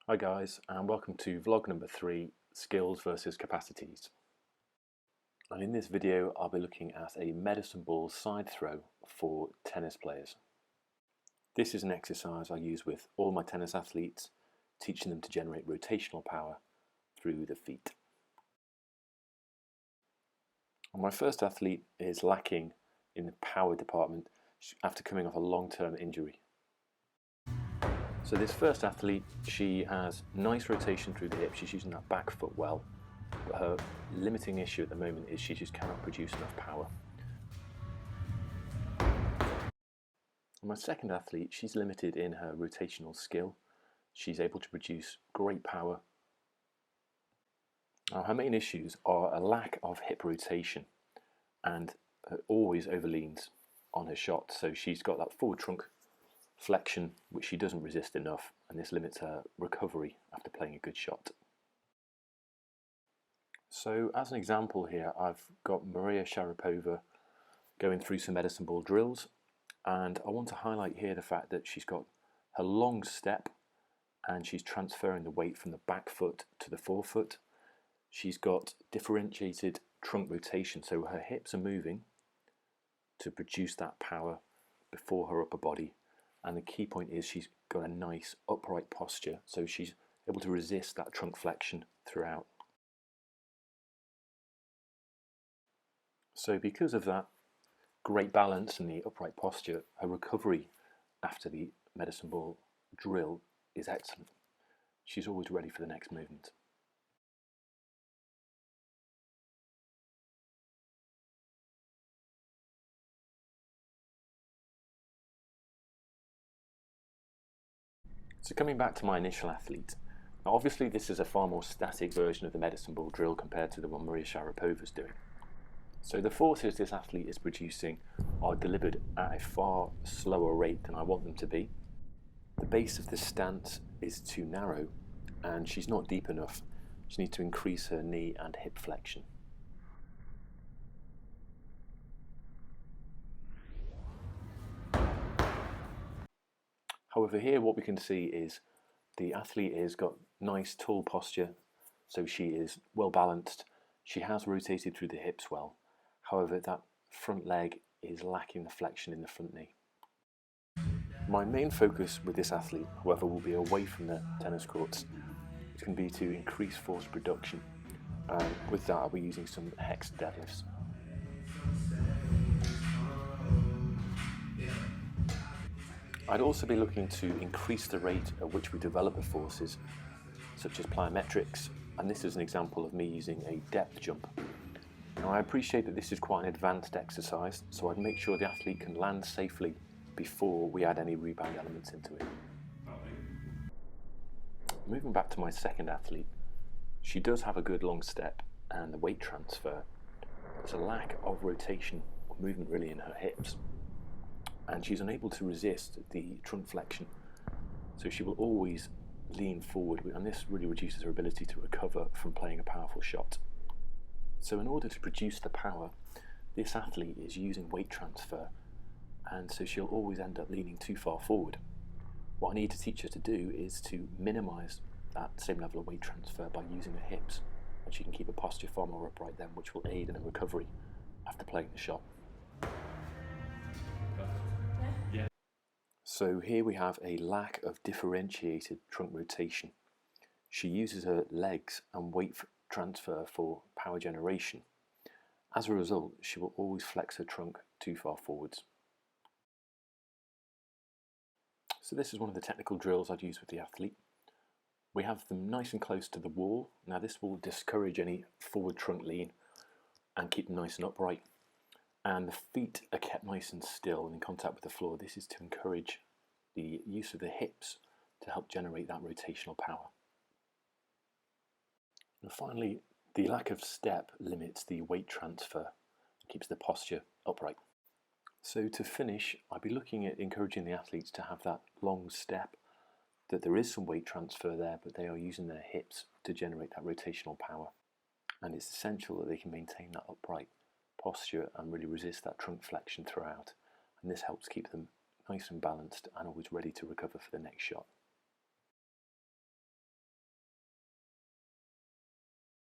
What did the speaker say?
Hi guys, and welcome to vlog number 3, Skills versus Capacities. And in this video I'll be looking at a medicine ball side throw for tennis players. This is an exercise I use with all my tennis athletes, teaching them to generate rotational power through the feet. And my first athlete is lacking in the power department after coming off a long-term injury. So this first athlete, she has nice rotation through the hip, she's using that back foot well, but her limiting issue at the moment is she just cannot produce enough power. And my second athlete, she's limited in her rotational skill, she's able to produce great power. Now her main issues are a lack of hip rotation and always overleans on her shot, so she's got that forward trunk flexion which she doesn't resist enough, and this limits her recovery after playing a good shot. So as an example here, I've got Maria Sharapova going through some medicine ball drills, and I want to highlight here the fact that she's got her long step and she's transferring the weight from the back foot to the forefoot. She's got differentiated trunk rotation, so her hips are moving to produce that power before her upper body. And the key point is she's got a nice upright posture, so she's able to resist that trunk flexion throughout. So because of that great balance and the upright posture, her recovery after the medicine ball drill is excellent. She's always ready for the next movement. So coming back to my initial athlete, now obviously this is a far more static version of the medicine ball drill compared to the one Maria Sharapova is doing. So the forces this athlete is producing are delivered at a far slower rate than I want them to be. The base of the stance is too narrow and she's not deep enough. She needs to increase her knee and hip flexion. However, here what we can see is the athlete has got nice tall posture, so she is well balanced. She has rotated through the hips well. However, that front leg is lacking the flexion in the front knee. My main focus with this athlete, however, will be away from the tennis courts. It's going to be to increase force production. With that, I'll be using some hex deadlifts. I'd also be looking to increase the rate at which we develop the forces, such as plyometrics, and this is an example of me using a depth jump. Now I appreciate that this is quite an advanced exercise, so I'd make sure the athlete can land safely before we add any rebound elements into it. Moving back to my second athlete, she does have a good long step and the weight transfer. There's a lack of rotation or movement really in her hips, and she's unable to resist the trunk flexion, so she will always lean forward, and this really reduces her ability to recover from playing a powerful shot. So in order to produce the power, this athlete is using weight transfer, and so she'll always end up leaning too far forward. What I need to teach her to do is to minimize that same level of weight transfer by using her hips, and she can keep her posture far more upright then, which will aid in her recovery after playing the shot. So here we have a lack of differentiated trunk rotation. She uses her legs and weight transfer for power generation. As a result, she will always flex her trunk too far forwards. So this is one of the technical drills I'd use with the athlete. We have them nice and close to the wall. Now this will discourage any forward trunk lean and keep them nice and upright. And the feet are kept nice and still and in contact with the floor. This is to encourage the use of the hips to help generate that rotational power. And finally, the lack of step limits the weight transfer and keeps the posture upright. So to finish, I'd be looking at encouraging the athletes to have that long step, that there is some weight transfer there, but they are using their hips to generate that rotational power. And it's essential that they can maintain that upright posture and really resist that trunk flexion throughout, and this helps keep them nice and balanced and always ready to recover for the next shot.